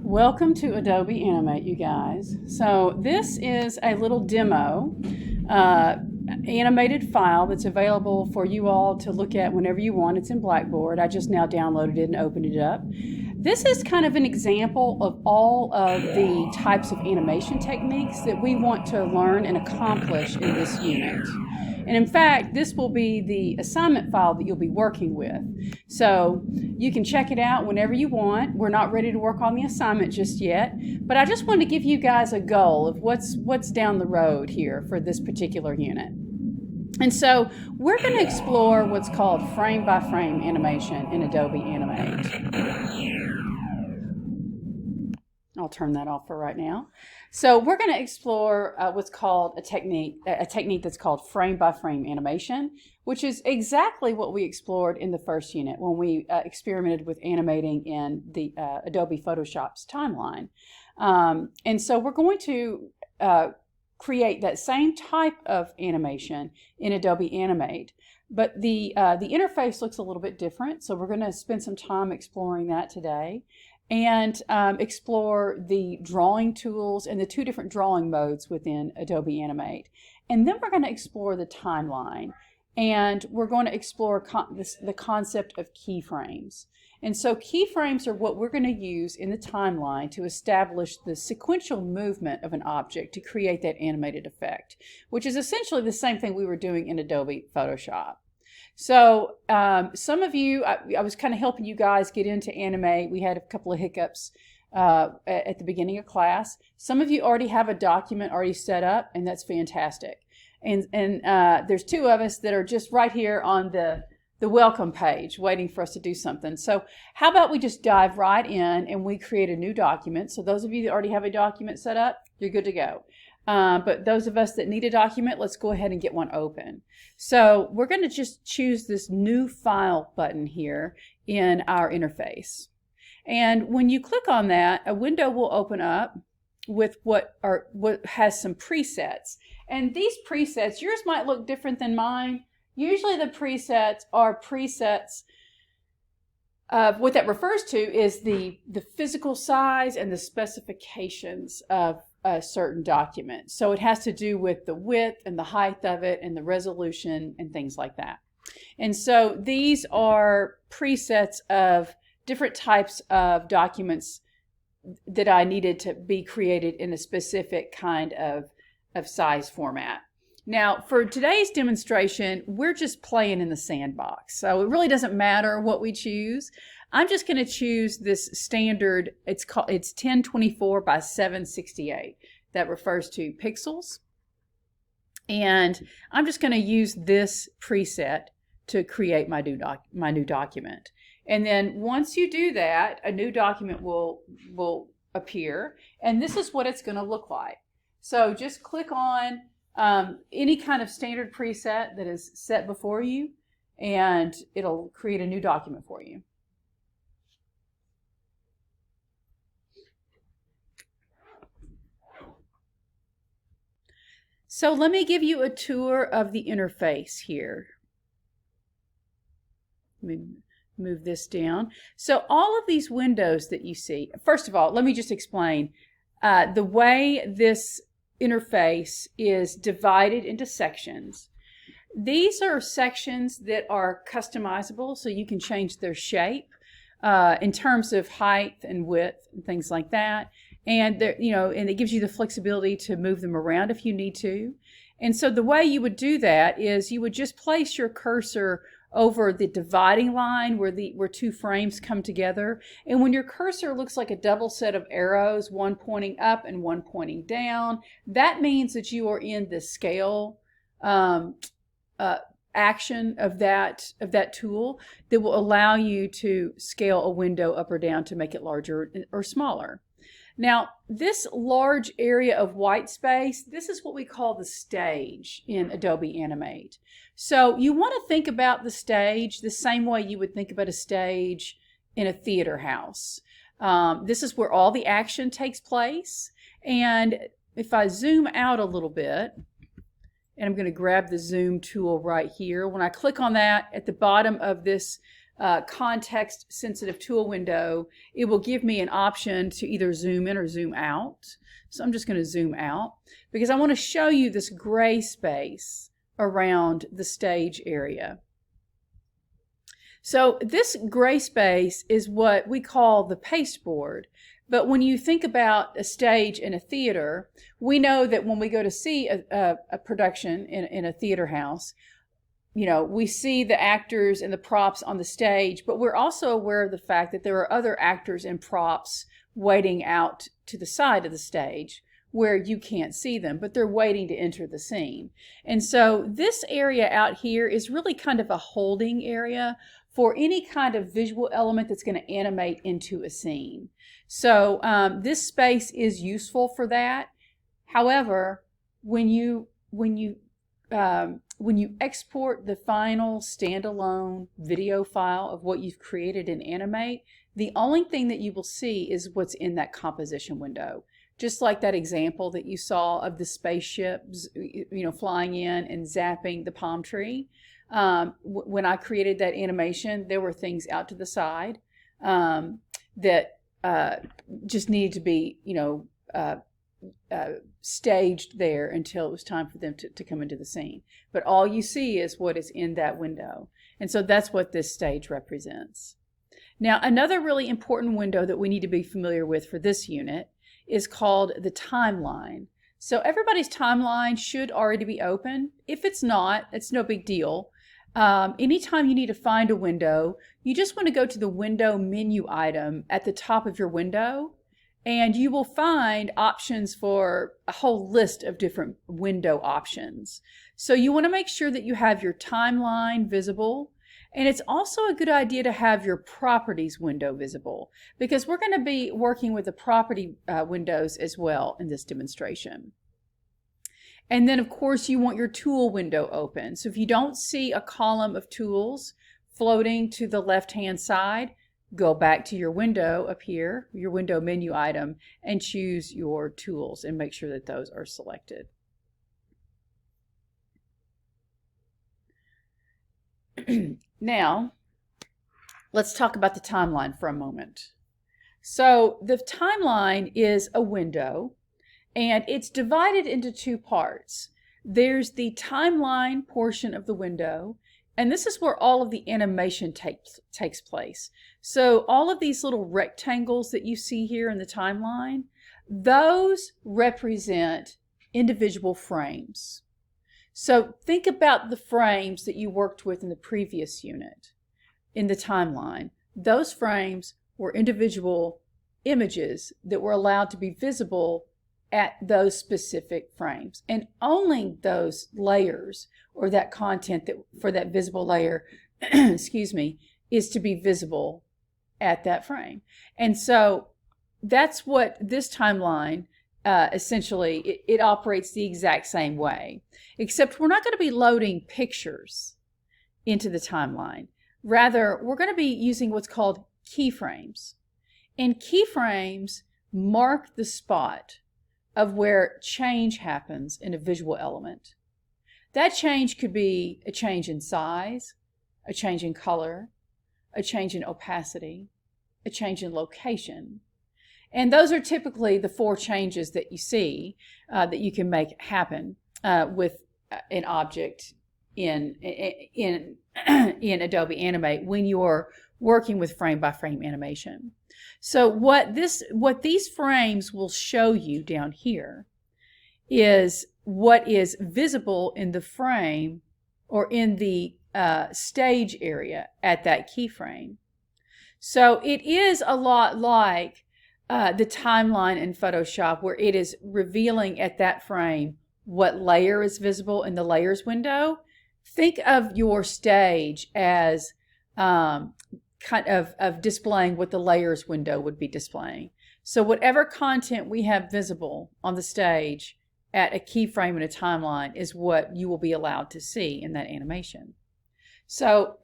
Welcome to Adobe Animate, you guys. So this is a little demo animated file that's available for you all to look at whenever you want. It's in Blackboard. I just now downloaded it and opened it up. This is kind of an example of all of the types of animation techniques that we want to learn and accomplish in this unit. And in fact, this will be the assignment file that you'll be working with. So you can check it out whenever you want. We're not ready to work on the assignment just yet, but I just wanted to give you guys a goal of what's down the road here for this particular unit. And so we're going to explore what's called frame-by-frame animation in Adobe Animate. I'll turn that off for right now. So we're going to explore what's called a technique that's called frame-by-frame animation, which is exactly what we explored in the first unit when we experimented with animating in the Adobe Photoshop's timeline. And so we're going to create that same type of animation in Adobe Animate, but the interface looks a little bit different. So we're going to spend some time exploring that today and explore the drawing tools and the two different drawing modes within Adobe Animate. And then we're going to explore the timeline, and we're going to explore the concept of keyframes. And so keyframes are what we're going to use in the timeline to establish the sequential movement of an object to create that animated effect, which is essentially the same thing we were doing in Adobe Photoshop. So some of you, I was kind of helping you guys get into Animate. We had a couple of hiccups at the beginning of class. Some of you already have a document already set up, and that's fantastic. And there's two of us that are just right here on the welcome page waiting for us to do something. So how about we just dive right in and we create a new document. So those of you that already have a document set up, you're good to go. But those of us that need a document, let's go ahead and get one open. So we're going to just choose this new file button here in our interface. And when you click on that, a window will open up with what has some presets. And these presets, yours might look different than mine. Usually the presets are presets. What that refers to is the physical size and the specifications of a certain document. So it has to do with the width and the height of it and the resolution and things like that. And so these are presets of different types of documents that I needed to be created in a specific kind of size format. Now, for today's demonstration, we're just playing in the sandbox. So it really doesn't matter what we choose. I'm just going to choose this standard, it's 1024 by 768. That refers to pixels. And I'm just going to use this preset to create my new document. And then once you do that, a new document will appear. And this is what it's going to look like. So just click on any kind of standard preset that is set before you, and it'll create a new document for you. So let me give you a tour of the interface here. Let me move this down. So all of these windows that you see, first of all, let me just explain the way this interface is divided into sections. These are sections that are customizable, so you can change their shape in terms of height and width and things like that. And and it gives you the flexibility to move them around if you need to. And so the way you would do that is you would just place your cursor over the dividing line where two frames come together. And when your cursor looks like a double set of arrows, one pointing up and one pointing down, that means that you are in the scale action of that tool that will allow you to scale a window up or down to make it larger or smaller. Now, this large area of white space, this is what we call the stage in Adobe Animate. So you want to think about the stage the same way you would think about a stage in a theater house. This is where all the action takes place. And if I zoom out a little bit, and I'm going to grab the zoom tool right here. When I click on that, at the bottom of this context sensitive tool window, it will give me an option to either zoom in or zoom out. So I'm just going to zoom out because I want to show you this gray space around the stage area. So this gray space is what we call the pasteboard. But when you think about a stage in a theater, we know that when we go to see a production in a theater house, you know, we see the actors and the props on the stage, but we're also aware of the fact that there are other actors and props waiting out to the side of the stage where you can't see them, but they're waiting to enter the scene. And so this area out here is really kind of a holding area for any kind of visual element that's going to animate into a scene. So this space is useful for that. However, when you export the final standalone video file of what you've created in Animate, the only thing that you will see is what's in that composition window. Just like that example that you saw of the spaceships, you know, flying in and zapping the palm tree. When I created that animation, there were things out to the side that just needed to be, you know, staged there until it was time for them to come into the scene. But all you see is what is in that window. And so that's what this stage represents. Now, another really important window that we need to be familiar with for this unit is called the timeline. So everybody's timeline should already be open. If it's not, it's no big deal. Anytime you need to find a window, you just want to go to the window menu item at the top of your window, and you will find options for a whole list of different window options. So you want to make sure that you have your timeline visible, and it's also a good idea to have your properties window visible because we're going to be working with the property windows as well in this demonstration. And then of course you want your tool window open. So if you don't see a column of tools floating to the left-hand side, go back to your window up here, your window menu item, and choose your tools and make sure that those are selected. Now, let's talk about the timeline for a moment. So the timeline is a window, and it's divided into two parts. There's the timeline portion of the window, and this is where all of the animation takes place. So all of these little rectangles that you see here in the timeline, those represent individual frames. So think about the frames that you worked with in the previous unit in the timeline. Those frames were individual images that were allowed to be visible at those specific frames, and only those layers or that content that for that visible layer excuse me, is to be visible at that frame. And so that's what this timeline essentially it operates the exact same way, except we're not going to be loading pictures into the timeline. Rather, we're going to be using what's called keyframes. And keyframes mark the spot of where change happens in a visual element. That change could be a change in size, a change in color, a change in opacity, a change in location. And those are typically the four changes that you see that you can make happen with an object in Adobe Animate when you're working with frame by frame animation. So what these frames will show you down here is what is visible in the frame or in the stage area at that keyframe. So it is a lot like the timeline in Photoshop, where it is revealing at that frame what layer is visible in the layers window. Think of your stage as kind of displaying what the layers window would be displaying. So whatever content we have visible on the stage at a keyframe in a timeline is what you will be allowed to see in that animation. So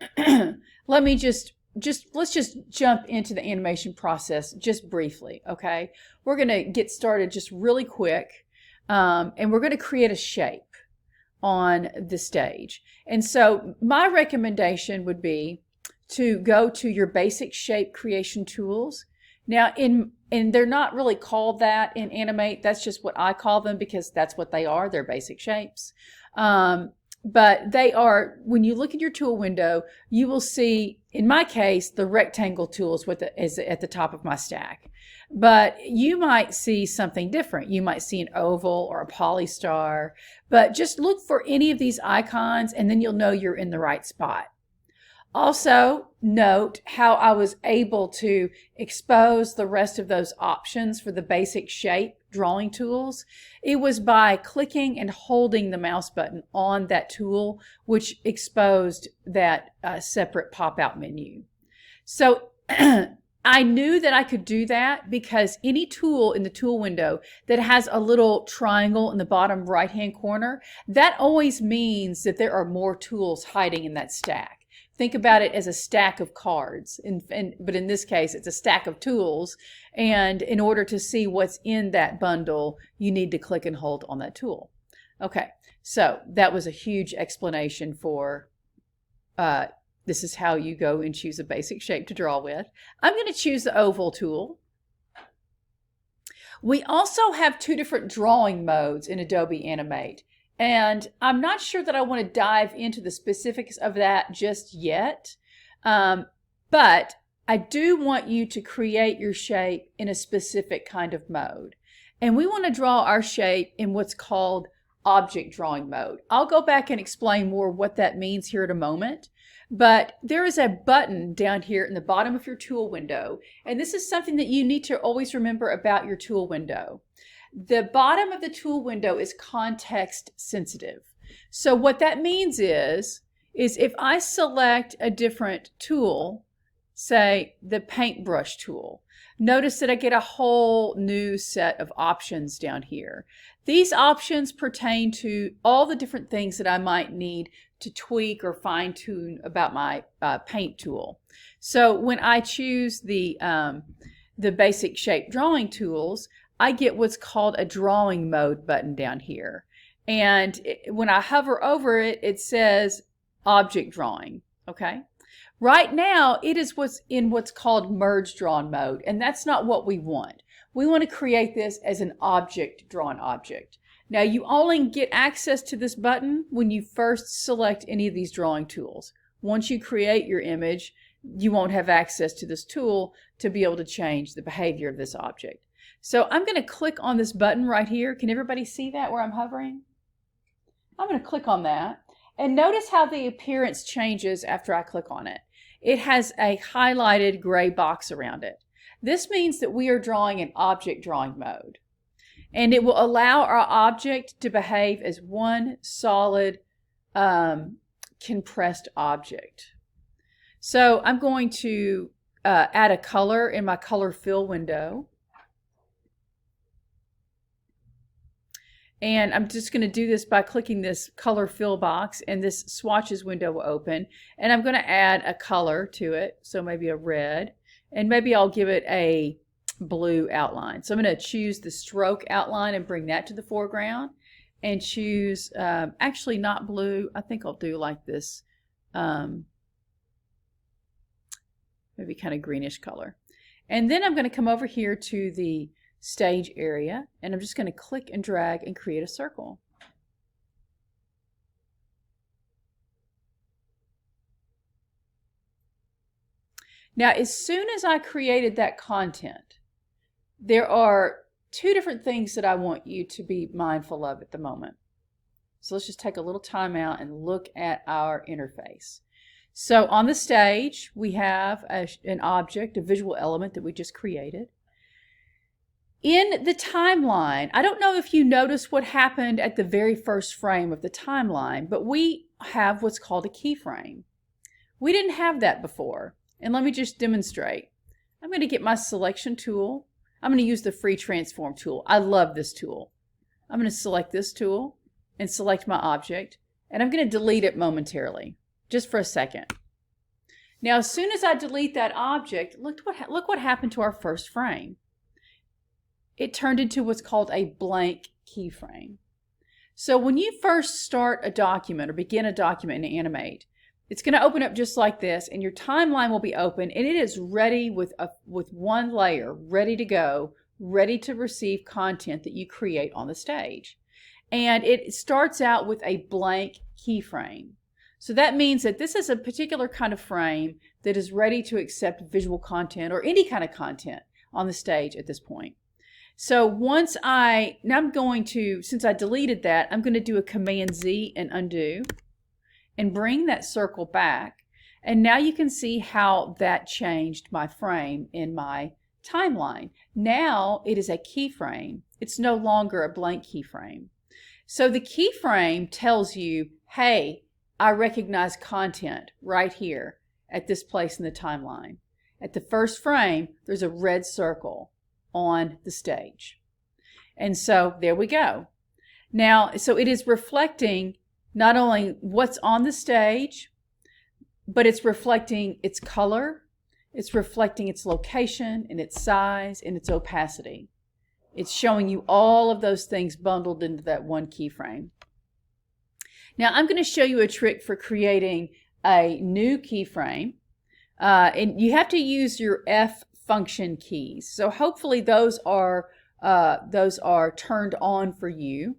let's just jump into the animation process just briefly, okay? We're going to get started just really quick, and we're going to create a shape on the stage. And so my recommendation would be to go to your basic shape creation tools. Now, and they're not really called that in Animate. That's just what I call them because that's what they are. They're basic shapes. But they are, when you look at your tool window, you will see, in my case, the rectangle tool is at the top of my stack. But you might see something different. You might see an oval or a polystar. But just look for any of these icons and then you'll know you're in the right spot. Also, note how I was able to expose the rest of those options for the basic shape drawing tools. It was by clicking and holding the mouse button on that tool, which exposed that separate pop-out menu. So I knew that I could do that because any tool in the tool window that has a little triangle in the bottom right-hand corner, that always means that there are more tools hiding in that stack. Think about it as a stack of cards, but in this case, it's a stack of tools. And in order to see what's in that bundle, you need to click and hold on that tool. Okay, so that was a huge explanation for this is how you go and choose a basic shape to draw with. I'm going to choose the oval tool. We also have two different drawing modes in Adobe Animate. And I'm not sure that I want to dive into the specifics of that just yet, but I do want you to create your shape in a specific kind of mode. And we want to draw our shape in what's called object drawing mode. I'll go back and explain more what that means here in a moment, but there is a button down here in the bottom of your tool window, and this is something that you need to always remember about your tool window. The bottom of the tool window is context sensitive. So what that means is if I select a different tool, say the paintbrush tool, notice that I get a whole new set of options down here. These options pertain to all the different things that I might need to tweak or fine tune about my paint tool. So when I choose the basic shape drawing tools, I get what's called a drawing mode button down here. And when I hover over it, it says object drawing, okay? Right now, it is what's called merge drawn mode, and that's not what we want. We want to create this as an object drawn object. Now, you only get access to this button when you first select any of these drawing tools. Once you create your image, you won't have access to this tool to be able to change the behavior of this object. So I'm going to click on this button right here. Can everybody see that where I'm hovering? I'm going to click on that. And notice how the appearance changes after I click on it. It has a highlighted gray box around it. This means that we are drawing in object drawing mode. And it will allow our object to behave as one solid compressed object. So I'm going to add a color in my color fill window. And I'm just going to do this by clicking this color fill box, and this swatches window will open. And I'm going to add a color to it, so maybe a red, and maybe I'll give it a blue outline. So I'm going to choose the stroke outline and bring that to the foreground, and choose, actually not blue, I think I'll do like this, maybe kind of greenish color. And then I'm going to come over here to the stage area, and I'm just going to click and drag and create a circle. Now, as soon as I created that content, there are two different things that I want you to be mindful of at the moment. So let's just take a little time out and look at our interface. So on the stage, we have an object, a visual element that we just created. In the timeline, I don't know if you noticed what happened at the very first frame of the timeline, but we have what's called a keyframe. We didn't have that before. And let me just demonstrate. I'm going to get my selection tool. I'm going to use the free transform tool. I love this tool. I'm going to select this tool and select my object, and I'm going to delete it momentarily, just for a second. Now, as soon as I delete that object, look what happened to our first frame. It turned into what's called a blank keyframe. So when you first start a document or begin a document in Animate, It's going to open up just like this, and your timeline will be open, and it is ready with one layer, ready to go, ready to receive content that you create on the stage. And it starts out with a blank keyframe. So that means that this is a particular kind of frame that is ready to accept visual content or any kind of content on the stage at this point. So now I'm going to, since I deleted that, I'm going to do a Command Z and undo and bring that circle back. And now you can see how that changed my frame in my timeline. Now it is a keyframe. It's no longer a blank keyframe. So the keyframe tells you, hey, I recognize content right here at this place in the timeline. At the first frame, there's a red circle on the stage. And so there we go. Now, so it is reflecting not only what's on the stage, but it's reflecting its color, it's reflecting its location and its size and its opacity. It's showing you all of those things bundled into that one keyframe. Now I'm going to show you a trick for creating a new keyframe. And you have to use your F function keys. So hopefully those are turned on for you.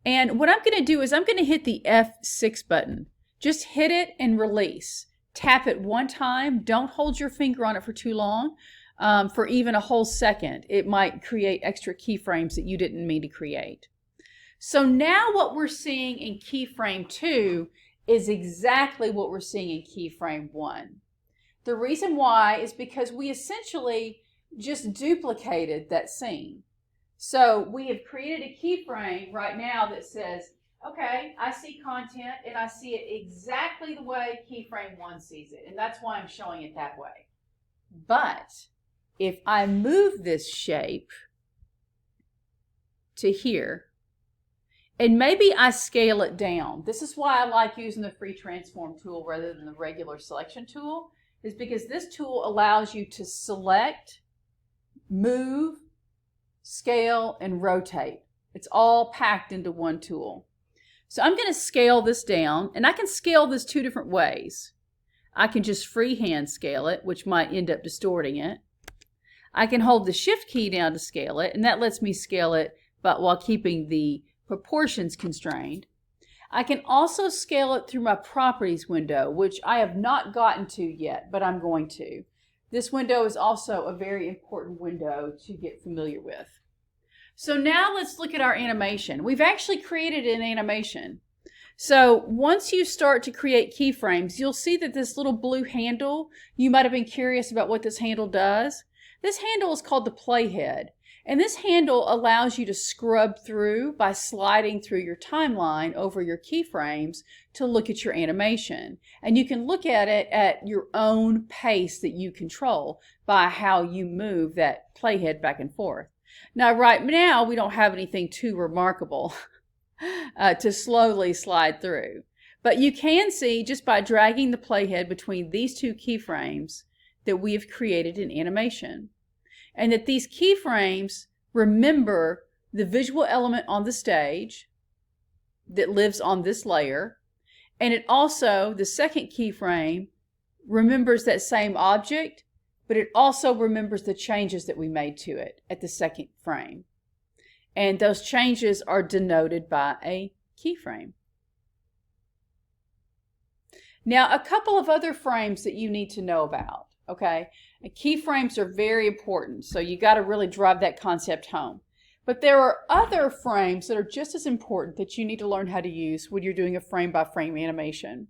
And what I'm going to do is I'm going to hit the F6 button. Just hit it and release. Tap it one time. Don't hold your finger on it for too long, for even a whole second. It might create extra keyframes that you didn't mean to create. So now what we're seeing in keyframe 2 is exactly what we're seeing in keyframe 1. The reason why is because we essentially just duplicated that scene. So we have created a keyframe right now that says, okay, I see content and I see it exactly the way keyframe 1 sees it. And that's why I'm showing it that way. But if I move this shape to here, and maybe I scale it down. This is why I like using the free transform tool rather than the regular selection tool, is because this tool allows you to select, move, scale, and rotate. It's all packed into one tool. So I'm going to scale this down, and I can scale this 2 different ways. I can just freehand scale it, which might end up distorting it. I can hold the shift key down to scale it, and that lets me scale it but while keeping the proportions constrained. I can also scale it through my properties window, which I have not gotten to yet, but I'm going to. This window is also a very important window to get familiar with. So now let's look at our animation. We've actually created an animation. So once you start to create keyframes, you'll see that this little blue handle, you might have been curious about what this handle does. This handle is called the playhead. And this handle allows you to scrub through by sliding through your timeline over your keyframes to look at your animation. And you can look at it at your own pace that you control by how you move that playhead back and forth. Now, right now, we don't have anything too remarkable to slowly slide through. But you can see just by dragging the playhead between these 2 keyframes that we have created an animation. And that these keyframes remember the visual element on the stage that lives on this layer. And it also, the second keyframe, remembers that same object, but it also remembers the changes that we made to it at the second frame. And those changes are denoted by a keyframe. Now, a couple of other frames that you need to know about. Okay, and keyframes are very important, so you got to really drive that concept home. But there are other frames that are just as important that you need to learn how to use when you're doing a frame-by-frame animation.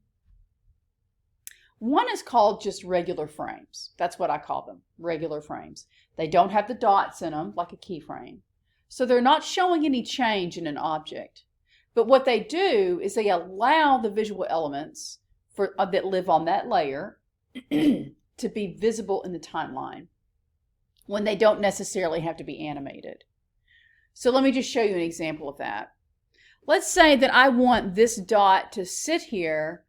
One is called just regular frames. That's what I call them, regular frames. They don't have the dots in them like a keyframe. So they're not showing any change in an object. But what they do is they allow the visual elements that live on that layer to be visible in the timeline when they don't necessarily have to be animated. So let me just show you an example of that. Let's say that I want this dot to sit here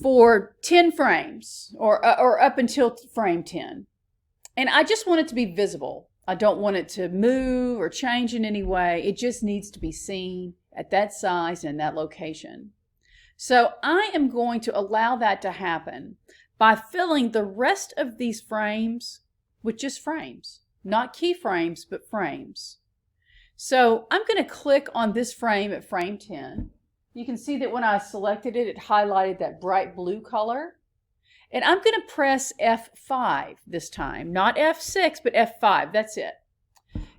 for 10 frames or up until frame 10. And I just want it to be visible. I don't want it to move or change in any way. It just needs to be seen at that size and that location. So I am going to allow that to happen by filling the rest of these frames with just frames, not keyframes, but frames. So I'm going to click on this frame at frame 10. You can see that when I selected it, it highlighted that bright blue color. And I'm going to press F5 this time, not F6, but F5, that's it.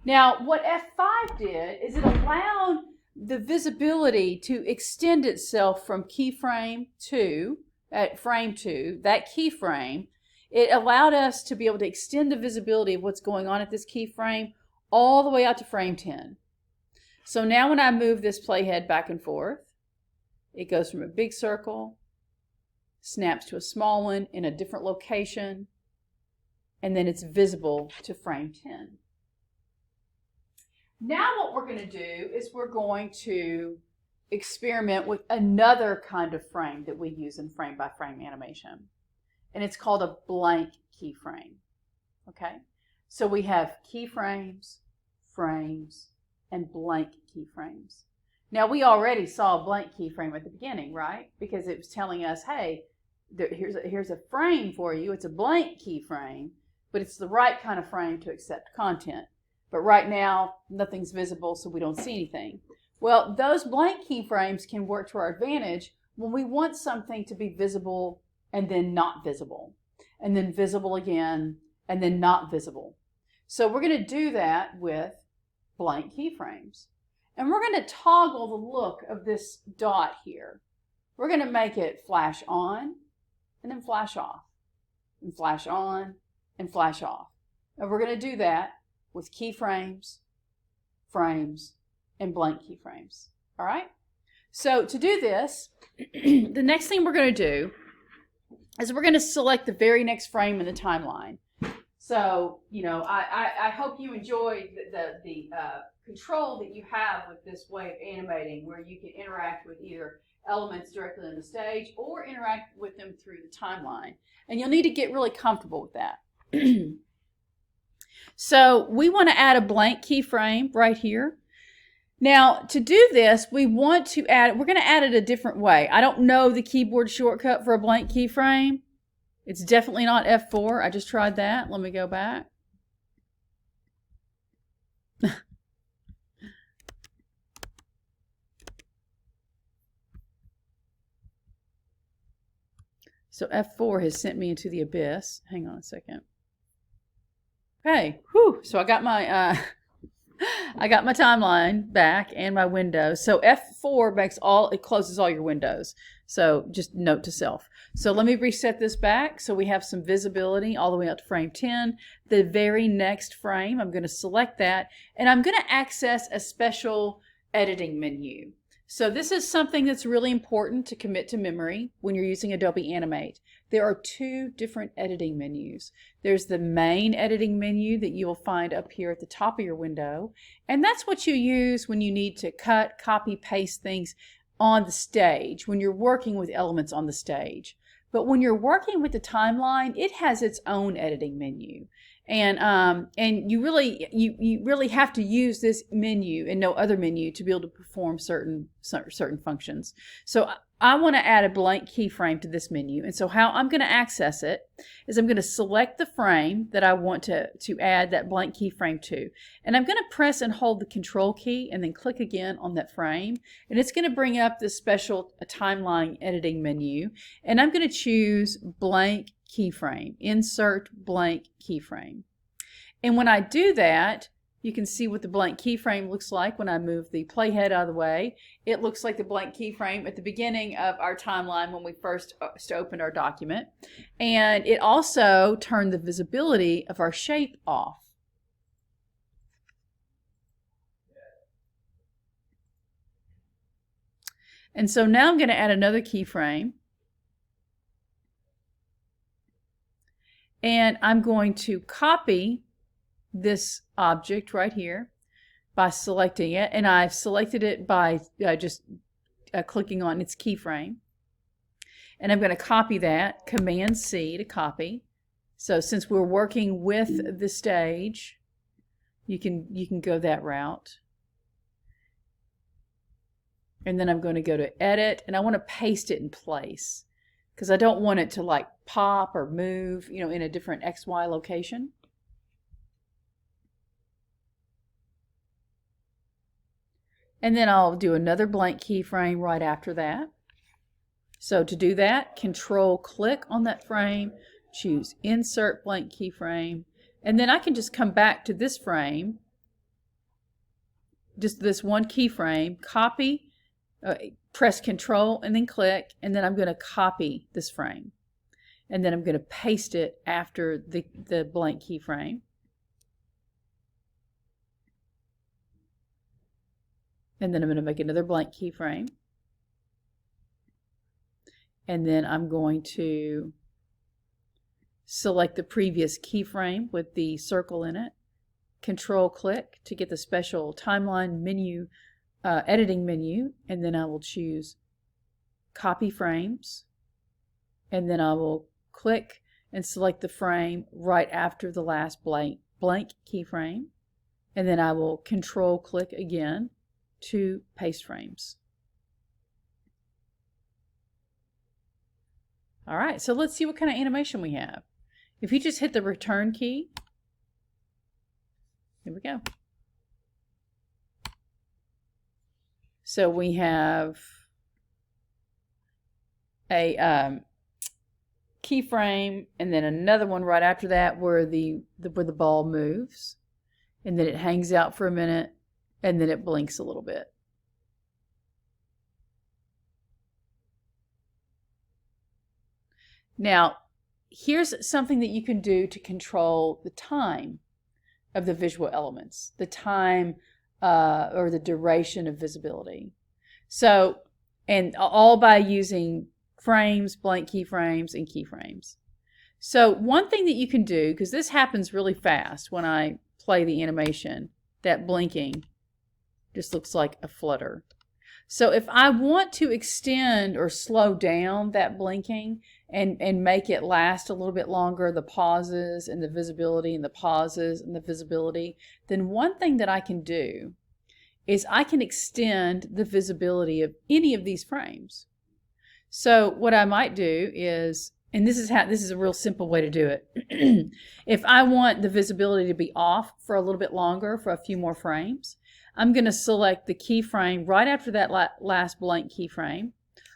Now, what F5 did is it allowed the visibility to extend itself from keyframe 2, at frame 2, that keyframe. It allowed us to be able to extend the visibility of what's going on at this keyframe all the way out to frame 10. So now when I move this playhead back and forth, it goes from a big circle, snaps to a small one in a different location, and then it's visible to frame 10. Now what we're going to do is we're going to experiment with another kind of frame that we use in frame by frame animation. And it's called a blank keyframe. Okay? So we have keyframes, frames, and blank keyframes. Now we already saw a blank keyframe at the beginning, right? Because it was telling us, hey, here's a frame for you. It's a blank keyframe, but it's the right kind of frame to accept content. But right now, nothing's visible, so we don't see anything. Well, those blank keyframes can work to our advantage when we want something to be visible and then not visible, and then visible again, and then not visible. So we're going to do that with blank keyframes. And we're going to toggle the look of this dot here. We're going to make it flash on, and then flash off, and flash on, and flash off. And we're going to do that with keyframes, frames, and blank keyframes. All right? So to do this, the next thing we're going to do is we're going to select the very next frame in the timeline. So, I hope you enjoyed the control that you have with this way of animating, where you can interact with either elements directly on the stage or interact with them through the timeline. And you'll need to get really comfortable with that. So we want to add a blank keyframe right here. Now, to do this, we're going to add it a different way. I don't know the keyboard shortcut for a blank keyframe. It's definitely not F4. I just tried that. Let me go back. So F4 has sent me into the abyss. Hang on a second. Okay, whew. So I got my timeline back and my windows. So F4 it closes all your windows. So just note to self. So let me reset this back so we have some visibility all the way up to frame 10. The very next frame, I'm going to select that, and I'm going to access a special editing menu. So this is something that's really important to commit to memory when you're using Adobe Animate. There are two different editing menus. There's the main editing menu that you will find up here at the top of your window, and that's what you use when you need to cut, copy, paste things on the stage, when you're working with elements on the stage. But when you're working with the timeline, it has its own editing menu. And you really have to use this menu and no other menu to be able to perform certain functions. So I want to add a blank keyframe to this menu, and so how I'm going to access it is I'm going to select the frame that I want to add that blank keyframe to, and I'm going to press and hold the Control key and then click again on that frame, and it's going to bring up this special timeline editing menu, and I'm going to choose blank keyframe, insert blank keyframe. And when I do that, you can see what the blank keyframe looks like when I move the playhead out of the way. It looks like the blank keyframe at the beginning of our timeline when we first opened our document. And it also turned the visibility of our shape off. And so now I'm going to add another keyframe. And I'm going to copy this object right here by selecting it, and I've selected it by just clicking on its keyframe, and I'm going to copy that, Command C to copy. So since we're working with the stage, you can go that route. And then I'm going to go to edit, and I want to paste it in place because I don't want it to like pop or move, you know, in a different XY location. And then I'll do another blank keyframe right after that. So to do that, Control click on that frame, choose Insert Blank Keyframe, and then I can just come back to this frame, just this one keyframe, copy, press Control and then click, and then I'm going to copy this frame. And then I'm going to paste it after the blank keyframe. And then I'm going to make another blank keyframe. And then I'm going to select the previous keyframe with the circle in it. Control click to get the special timeline menu, editing menu, and then I will choose copy frames. And then I will click and select the frame right after the last blank keyframe. And then I will Control click again to paste frames. All right, so let's see what kind of animation we have. If you just hit the return key, here we go. So we have a keyframe, and then another one right after that where the ball moves, and then it hangs out for a minute, and then it blinks a little bit. Now, here's something that you can do to control the time of the visual elements, the time or the duration of visibility. So, and all by using frames, blank keyframes, and keyframes. So one thing that you can do, because this happens really fast when I play the animation, that blinking just looks like a flutter. So if I want to extend or slow down that blinking and make it last a little bit longer, the pauses and the visibility and the pauses and the visibility, then one thing that I can do is I can extend the visibility of any of these frames. So what I might do is, and this is a real simple way to do it. If I want the visibility to be off for a little bit longer, for a few more frames, I'm going to select the keyframe right after that last blank keyframe,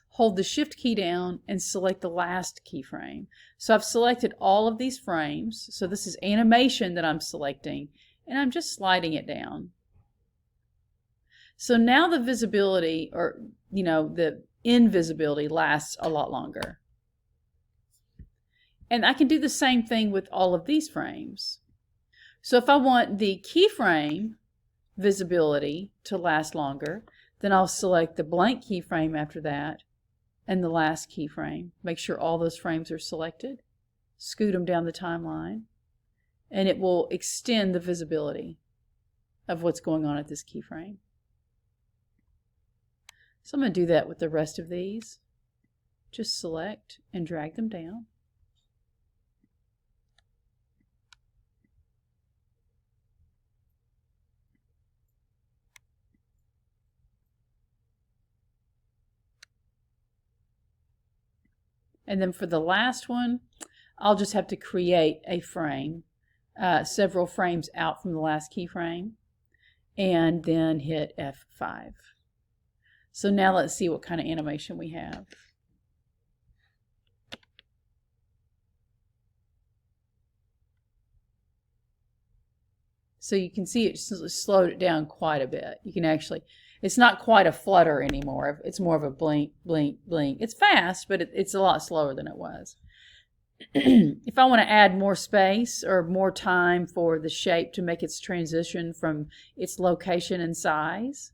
hold the Shift key down, and select the last keyframe. So I've selected all of these frames. So this is animation that I'm selecting, and I'm just sliding it down. So now the visibility, or the invisibility, lasts a lot longer. And I can do the same thing with all of these frames. So if I want the keyframe visibility to last longer, then I'll select the blank keyframe after that and the last keyframe. Make sure all those frames are selected, scoot them down the timeline, and it will extend the visibility of what's going on at this keyframe. So I'm going to do that with the rest of these. Just select and drag them down. And then for the last one, I'll just have to create a frame, several frames out from the last keyframe, and then hit F5. So now let's see what kind of animation we have. So you can see it slowed it down quite a bit. You can actually, it's not quite a flutter anymore. It's more of a blink, blink, blink. It's fast, but it's a lot slower than it was. If I want to add more space or more time for the shape to make its transition from its location and size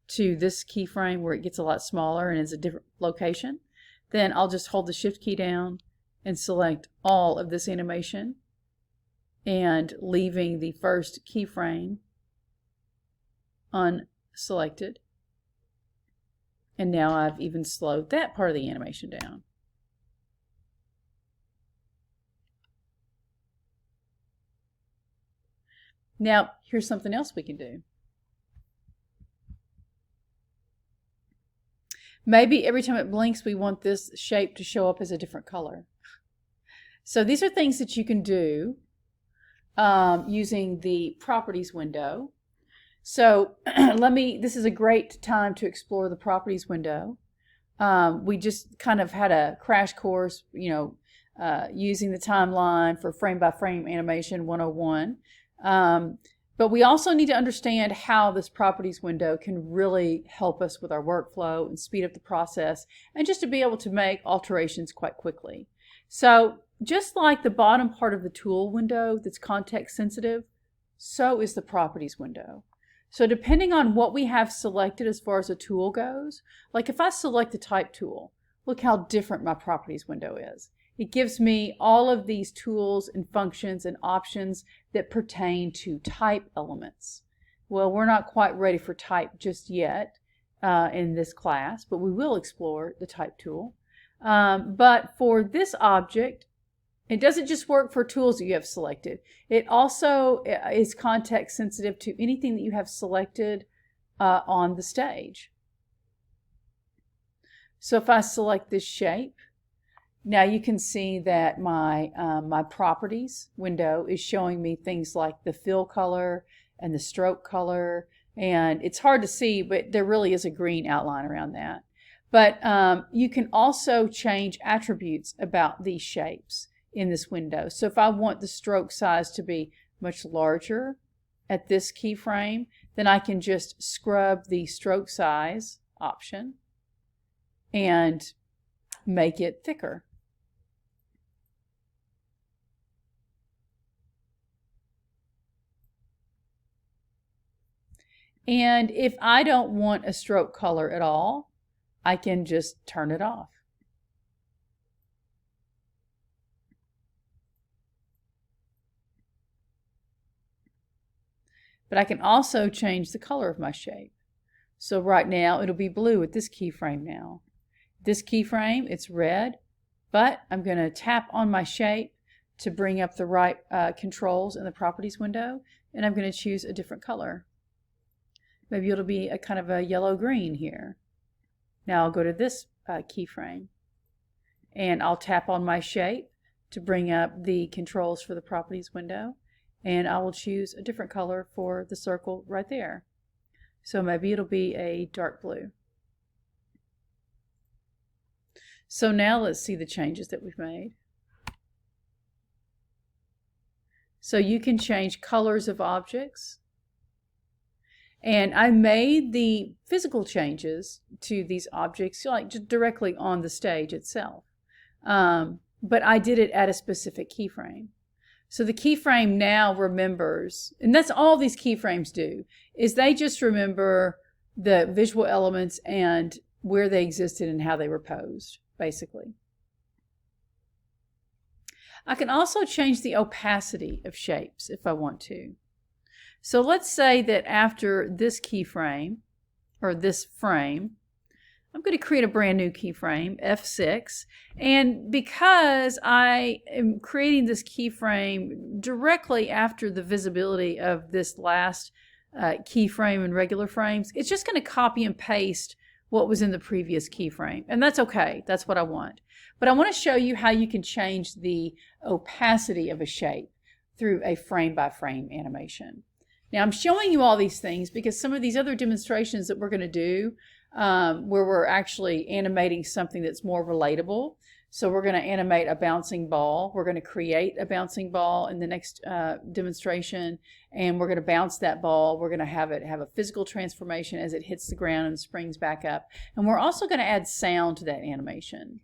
to this keyframe where it gets a lot smaller and is a different location, then I'll just hold the Shift key down and select all of this animation, and leaving the first keyframe unselected. And now I've even slowed that part of the animation down. Now, here's something else we can do. Maybe every time it blinks, we want this shape to show up as a different color. So these are things that you can do using the properties window. So this is a great time to explore the properties window. We just kind of had a crash course, using the timeline for frame by frame animation 101. But we also need to understand how this properties window can really help us with our workflow and speed up the process, and just to be able to make alterations quite quickly. So just like the bottom part of the tool window that's context sensitive, so is the properties window. So depending on what we have selected as far as a tool goes, like if I select the type tool, look how different my properties window is. It gives me all of these tools and functions and options that pertain to type elements. Well, we're not quite ready for type just yet in this class, but we will explore the type tool. But for this object, it doesn't just work for tools that you have selected. It also is context sensitive to anything that you have selected on the stage. So if I select this shape, now you can see that my properties window is showing me things like the fill color and the stroke color, and it's hard to see, but there really is a green outline around that. But you can also change attributes about these shapes in this window. So if I want the stroke size to be much larger at this keyframe, then I can just scrub the stroke size option and make it thicker. And if I don't want a stroke color at all, I can just turn it off. But I can also change the color of my shape. So right now it'll be blue at this keyframe now. This keyframe, it's red, but I'm going to tap on my shape to bring up the right controls in the properties window, and I'm going to choose a different color. Maybe it'll be a kind of a yellow-green here. Now I'll go to this keyframe, and I'll tap on my shape to bring up the controls for the properties window, and I will choose a different color for the circle right there. So maybe it'll be a dark blue. So now let's see the changes that we've made. So you can change colors of objects. And I made the physical changes to these objects like just directly on the stage itself. But I did it at a specific keyframe. So the keyframe now remembers, and that's all these keyframes do, is they just remember the visual elements and where they existed and how they were posed, basically. I can also change the opacity of shapes if I want to. So let's say that after this keyframe, or this frame, I'm going to create a brand new keyframe, F6, and because I am creating this keyframe directly after the visibility of this last keyframe in regular frames, it's just going to copy and paste what was in the previous keyframe, and that's okay. That's what I want. But I want to show you how you can change the opacity of a shape through a frame-by-frame animation. Now I'm showing you all these things because some of these other demonstrations that we're going to do where we're actually animating something that's more relatable. So we're going to animate a bouncing ball. We're going to create a bouncing ball in the next demonstration, and we're going to bounce that ball. We're going to have it have a physical transformation as it hits the ground and springs back up. And we're also going to add sound to that animation.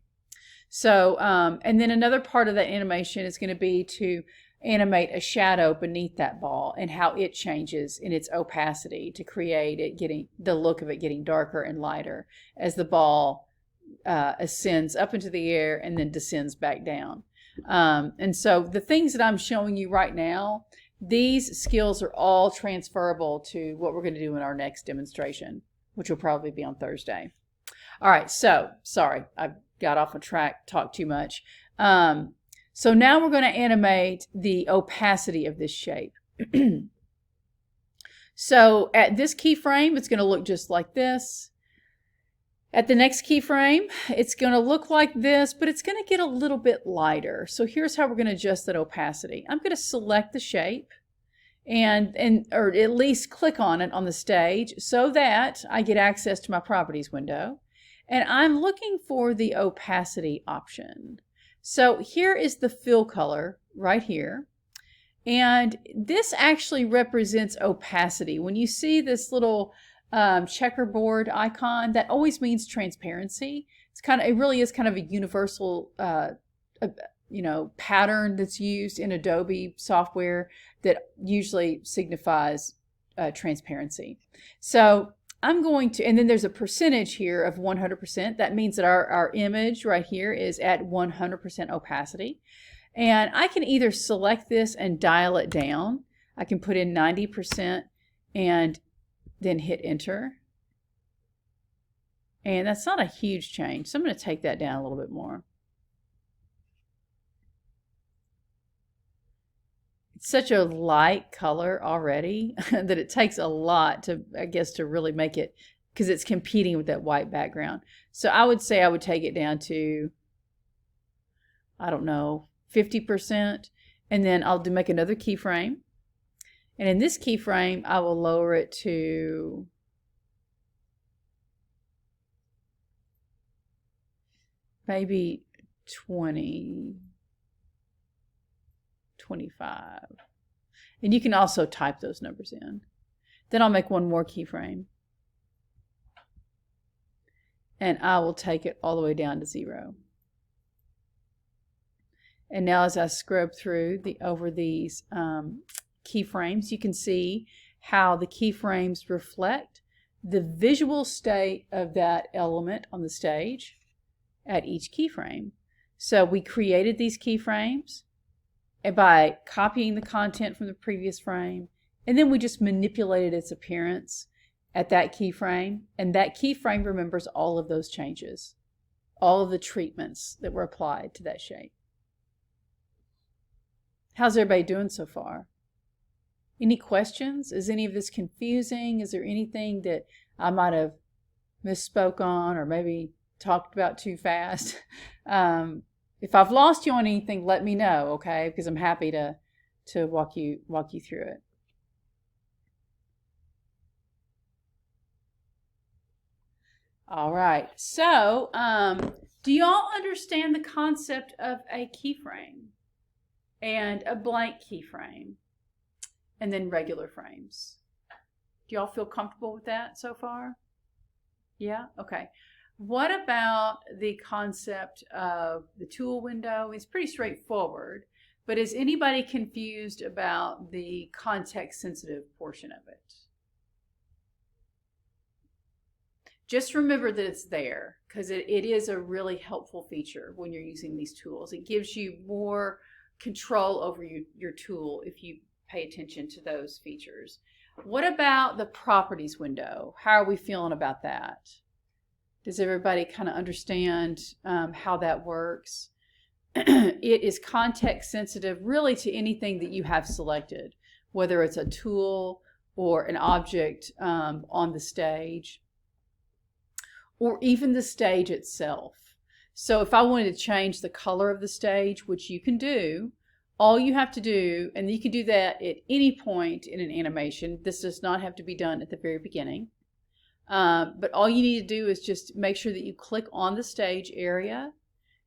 So, and then another part of that animation is going to be to animate a shadow beneath that ball and how it changes in its opacity to create it getting the look of it getting darker and lighter as the ball ascends up into the air and then descends back down. And so the things that I'm showing you right now, these skills are all transferable to what we're going to do in our next demonstration, which will probably be on Thursday. All right, so sorry, I got off on track, talked too much. So now we're going to animate the opacity of this shape. So at this keyframe, it's going to look just like this. At the next keyframe, it's going to look like this, but it's going to get a little bit lighter. So here's how we're going to adjust that opacity. I'm going to select the shape or at least click on it on the stage so that I get access to my properties window. And I'm looking for the opacity option. So here is the fill color right here. And this actually represents opacity. When you see this little checkerboard icon, that always means transparency. It really is kind of a universal pattern that's used in Adobe software that usually signifies transparency. So I'm going to, and then there's a percentage here of 100%. That means that our image right here is at 100% opacity. And I can either select this and dial it down. I can put in 90% and then hit enter. And that's not a huge change, so I'm going to take that down a little bit more. It's such a light color already that it takes a lot to, I guess, to really make it, because it's competing with that white background. So I would say I would take it down to, I don't know, 50%, and then I'll make another keyframe. And in this keyframe, I will lower it to maybe 20, 25. And you can also type those numbers in. Then I'll make one more keyframe. And I will take it all the way down to 0. And now as I scrub through over these keyframes, you can see how the keyframes reflect the visual state of that element on the stage at each keyframe. So we created these keyframes by copying the content from the previous frame, and then we just manipulated its appearance at that keyframe, and that keyframe remembers all of those changes, all of the treatments that were applied to that shape. How's everybody doing so far? Any questions? Is any of this confusing? Is there anything that I might have misspoke on or maybe talked about too fast? If I've lost you on anything, let me know, okay? Because I'm happy to walk you through it. All right. So, do y'all understand the concept of a keyframe and a blank keyframe and then regular frames? Do y'all feel comfortable with that so far? Yeah? Okay. What about the concept of the tool window? It's pretty straightforward, but is anybody confused about the context-sensitive portion of it? Just remember that it's there, because it is a really helpful feature when you're using these tools. It gives you more control over your tool if you pay attention to those features. What about the properties window? How are we feeling about that? Does everybody kind of understand how that works? It is context sensitive really to anything that you have selected, whether it's a tool or an object on the stage, or even the stage itself. So if I wanted to change the color of the stage, which you can do, all you have to do, and you can do that at any point in an animation. This does not have to be done at the very beginning. But all you need to do is just make sure that you click on the stage area,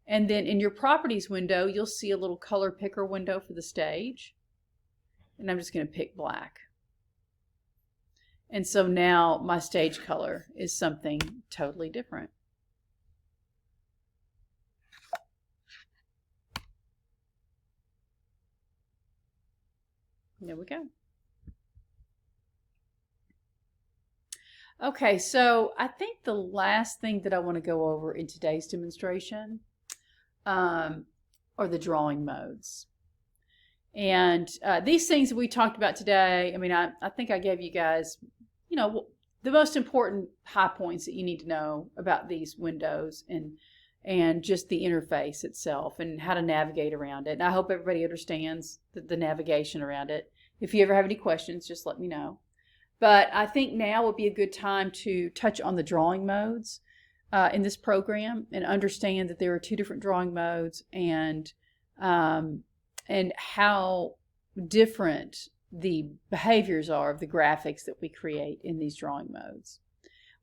and then in your properties window, you'll see a little color picker window for the stage. And I'm just going to pick black. And so now my stage color is something totally different. There we go. Okay, so I think the last thing that I want to go over in today's demonstration are the drawing modes. And these things that we talked about today, I mean, I think I gave you guys, you know, the most important high points that you need to know about these windows and just the interface itself and how to navigate around it. And I hope everybody understands the navigation around it. If you ever have any questions, just let me know. But I think now would be a good time to touch on the drawing modes. in this program and understand that there are two different drawing modes, and how different the behaviors are of the graphics that we create in these drawing modes.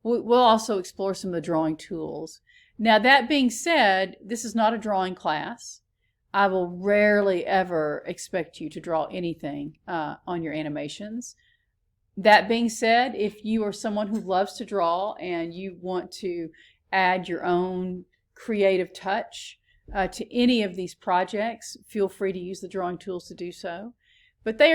We'll also explore some of the drawing tools. Now, that being said, this is not a drawing class. I will rarely ever expect you to draw anything on your animations. That being said, if you are someone who loves to draw and you want to add your own creative touch to any of these projects, feel free to use the drawing tools to do so. But they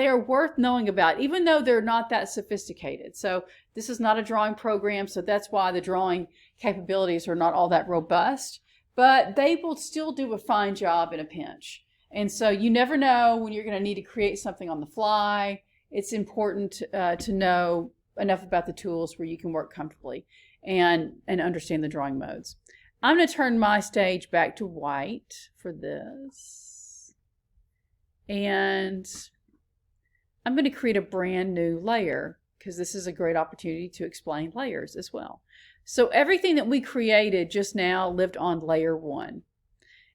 are worth knowing about, even though they're not that sophisticated. So this is not a drawing program, so that's why the drawing capabilities are not all that robust. But they will still do a fine job in a pinch. And so you never know when you're going to need to create something on the fly. It's important to know enough about the tools where you can work comfortably and understand the drawing modes. I'm going to turn my stage back to white for this. And I'm going to create a brand new layer because this is a great opportunity to explain layers as well. So everything that we created just now lived on layer 1.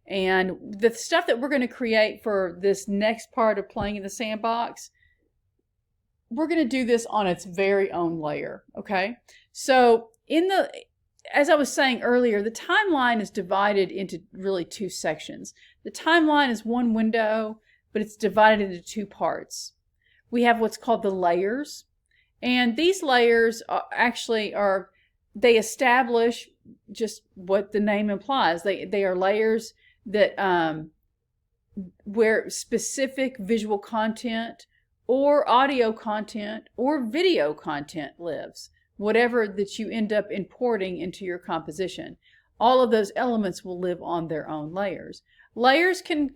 And the stuff that we're going to create for this next part of playing in the sandbox, we're going to do this on its very own layer, okay? So as I was saying earlier, the timeline is divided into really 2 sections. The timeline is one window, but it's divided into 2 parts. We have what's called the layers, and these layers they establish just what the name implies. They are layers that where specific visual content or audio content or video content lives, whatever that you end up importing into your composition. All of those elements will live on their own layers. Layers can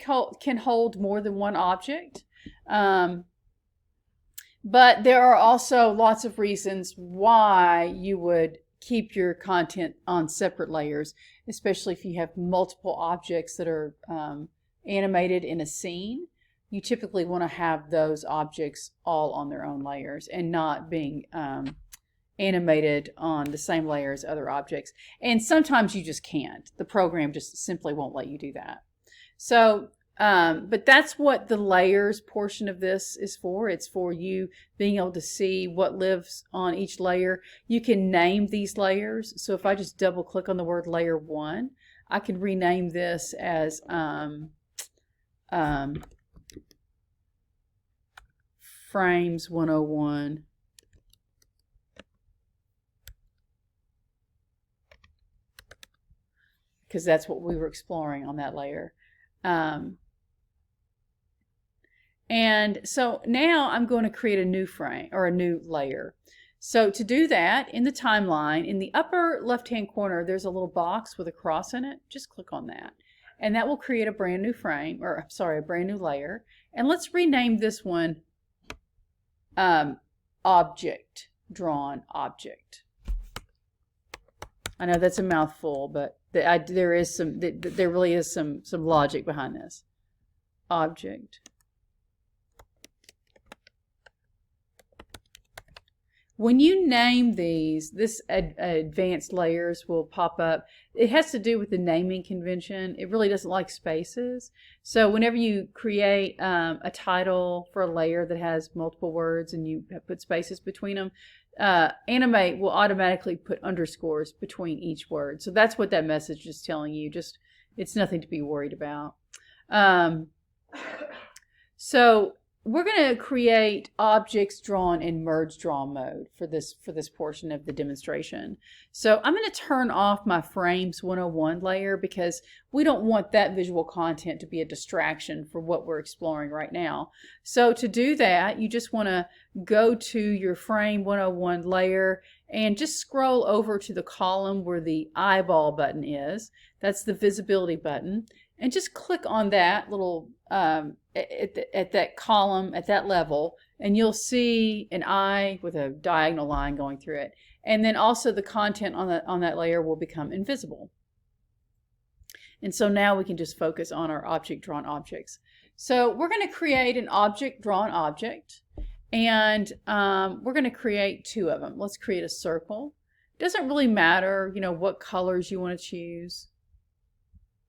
hold more than one object, but there are also lots of reasons why you would keep your content on separate layers, especially if you have multiple objects that are animated in a scene. You typically want to have those objects all on their own layers and not being animated on the same layer as other objects. And sometimes you just can't. The program just simply won't let you do that. So, but that's what the layers portion of this is for. It's for you being able to see what lives on each layer. You can name these layers. So if I just double click on the word layer 1, I can rename this as frames 101. Because that's what we were exploring on that layer. And so now I'm going to create a new frame or a new layer. So to do that, in the timeline, in the upper left-hand corner, there's a little box with a cross in it. Just click on that. And that will create a brand new frame, or I'm sorry, a brand new layer. And let's rename this one Object, Drawn Object. I know that's a mouthful, but there really is some logic behind this. Object. When you name these, this advanced layers will pop up. It has to do with the naming convention. It really doesn't like spaces. So whenever you create a title for a layer that has multiple words and you put spaces between them, Animate will automatically put underscores between each word. So that's what that message is telling you. Just, it's nothing to be worried about. So we're going to create objects drawn in merge draw mode for this portion of the demonstration. So I'm going to turn off my frames 101 layer because we don't want that visual content to be a distraction for what we're exploring right now. So to do that, you just want to go to your frame 101 layer and just scroll over to the column where the eyeball button is. That's the visibility button. And just click on that little, at that column, at that level, and you'll see an eye with a diagonal line going through it. And then also the content on that layer will become invisible. And so now we can just focus on our object drawn objects. So we're going to create an object drawn object, and we're going to create 2 of them. Let's create a circle. Doesn't really matter, you know, what colors you want to choose.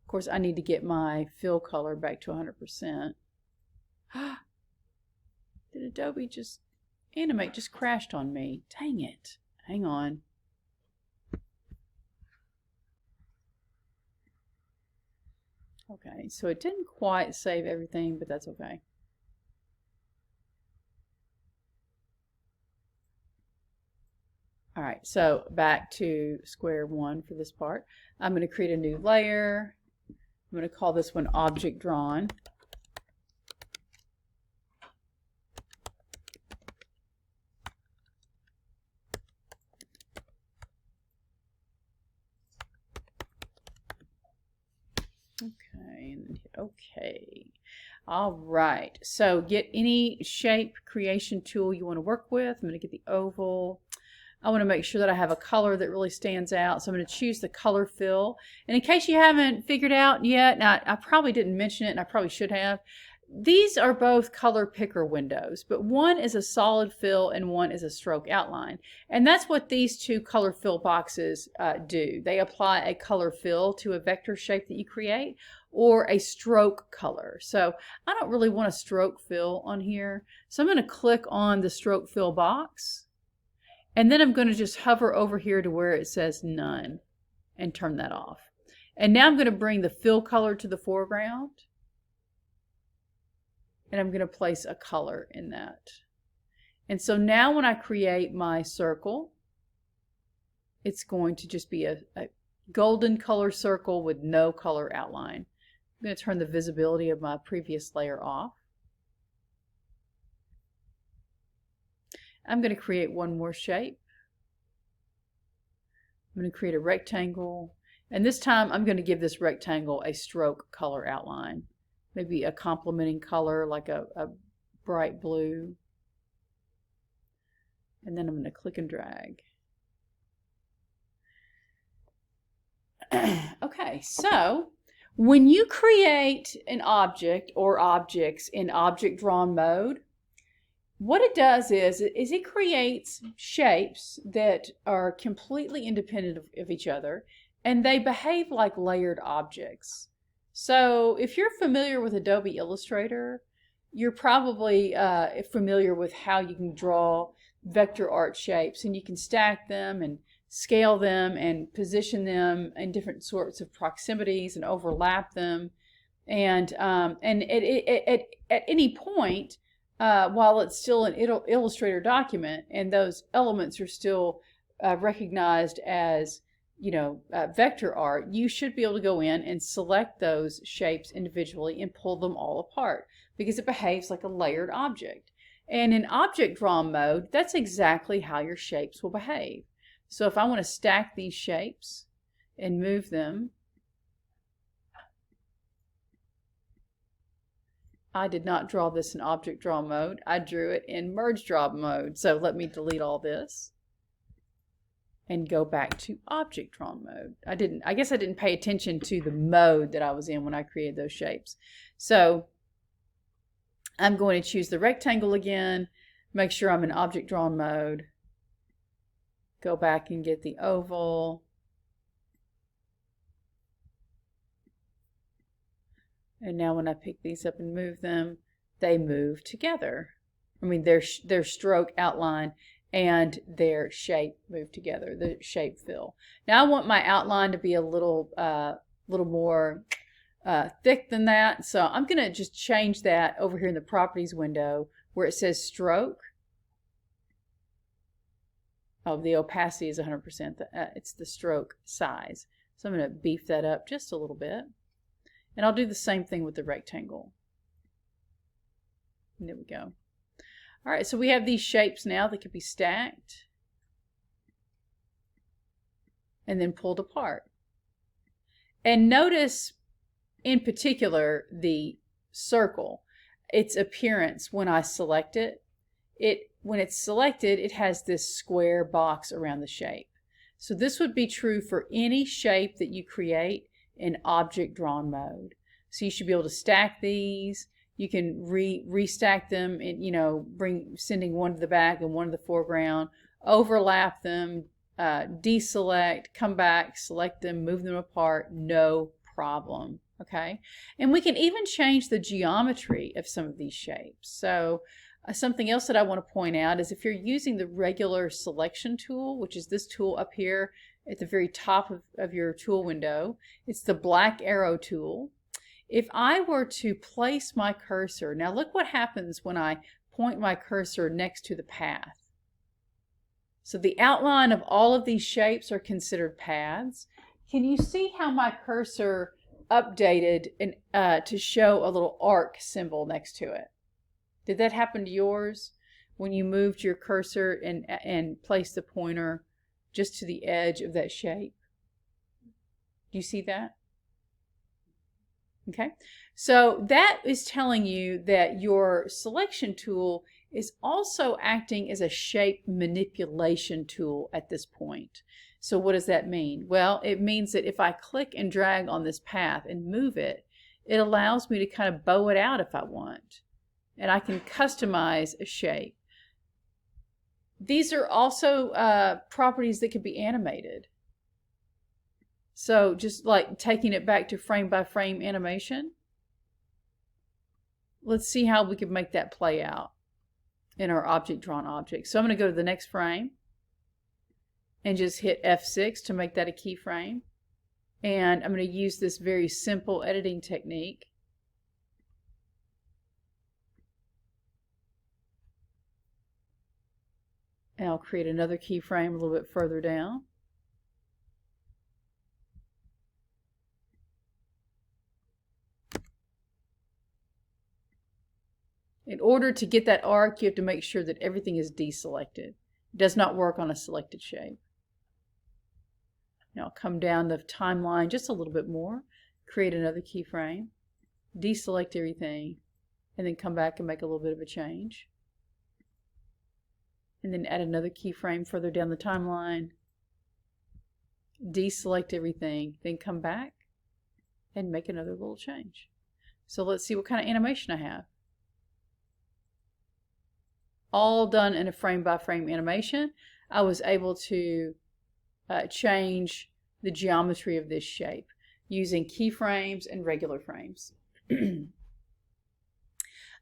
Of course, I need to get my fill color back to 100%. Did Adobe Animate just crashed on me? Dang it. Hang on. Okay, so it didn't quite save everything, but that's okay. All right, so back to square one for this part. I'm going to create a new layer. I'm going to call this one Object Drawn. Okay, and then hit OK. All right, so get any shape creation tool you want to work with. I'm going to get the oval. I want to make sure that I have a color that really stands out, so I'm going to choose the color fill. And in case you haven't figured out yet, now I probably didn't mention it, and I probably should have, these are both color picker windows, but one is a solid fill and one is a stroke outline. And that's what these two color fill boxes do. They apply a color fill to a vector shape that you create, or a stroke color. So I don't really want a stroke fill on here, so I'm going to click on the stroke fill box. And then I'm going to just hover over here to where it says none and turn that off. And now I'm going to bring the fill color to the foreground. And I'm going to place a color in that. And so now when I create my circle, it's going to just be a golden color circle with no color outline. I'm going to turn the visibility of my previous layer off. I'm going to create one more shape. I'm going to create a rectangle, and this time I'm going to give this rectangle a stroke color outline. Maybe a complementing color like a bright blue. And then I'm going to click and drag. Okay, so when you create an object or objects in object drawn mode, what it does is it creates shapes that are completely independent of each other, and they behave like layered objects. So if you're familiar with Adobe Illustrator, you're probably familiar with how you can draw vector art shapes, and you can stack them and scale them and position them in different sorts of proximities and overlap them. And at any point, while it's still an Illustrator document and those elements are still recognized as, you know, vector art, you should be able to go in and select those shapes individually and pull them all apart because it behaves like a layered object. And in object drawn mode, that's exactly how your shapes will behave. So if I want to stack these shapes and move them, I did not draw this in object draw mode. I drew it in merge draw mode. So let me delete all this and go back to object draw mode. I guess I didn't pay attention to the mode that I was in when I created those shapes. So I'm going to choose the rectangle again, make sure I'm in object drawn mode, go back and get the oval. And now when I pick these up and move them, they move together. I mean, their stroke outline and their shape move together, the shape fill. Now I want my outline to be a little more thick than that. So I'm going to just change that over here in the properties window where it says stroke. Oh, the opacity is 100%. It's the stroke size. So I'm going to beef that up just a little bit. And I'll do the same thing with the rectangle. And there we go. All right, so we have these shapes now that can be stacked and then pulled apart. And notice in particular the circle, its appearance when I select it. When it's selected, it has this square box around the shape. So this would be true for any shape that you create in object drawn mode. So you should be able to stack these. You can restack them and, you know, sending one to the back and one to the foreground, overlap them, deselect, come back, select them, move them apart, no problem. Okay, and we can even change the geometry of some of these shapes. So something else that I want to point out is if you're using the regular selection tool, which is this tool up here at the very top of your tool window, it's the black arrow tool. If I were to place my cursor, now look what happens when I point my cursor next to the path. So the outline of all of these shapes are considered paths. Can you see how my cursor updated to show a little arc symbol next to it? Did that happen to yours when you moved your cursor and placed the pointer just to the edge of that shape? Do you see that? Okay, so that is telling you that your selection tool is also acting as a shape manipulation tool at this point. So what does that mean? Well, it means that if I click and drag on this path and move it, it allows me to kind of bow it out if I want. And I can customize a shape. These are also properties that can be animated. So just like taking it back to frame by frame animation, let's see how we can make that play out in our object drawn object. So I'm going to go to the next frame and just hit F6 to make that a keyframe. And I'm going to use this very simple editing technique. And I'll create another keyframe a little bit further down. In order to get that arc, you have to make sure that everything is deselected. It does not work on a selected shape. Now I'll come down the timeline just a little bit more, create another keyframe, deselect everything, and then come back and make a little bit of a change. And then add another keyframe further down the timeline, deselect everything, then come back and make another little change. So let's see what kind of animation I have. All done in a frame by frame animation. I was able to change the geometry of this shape using keyframes and regular frames.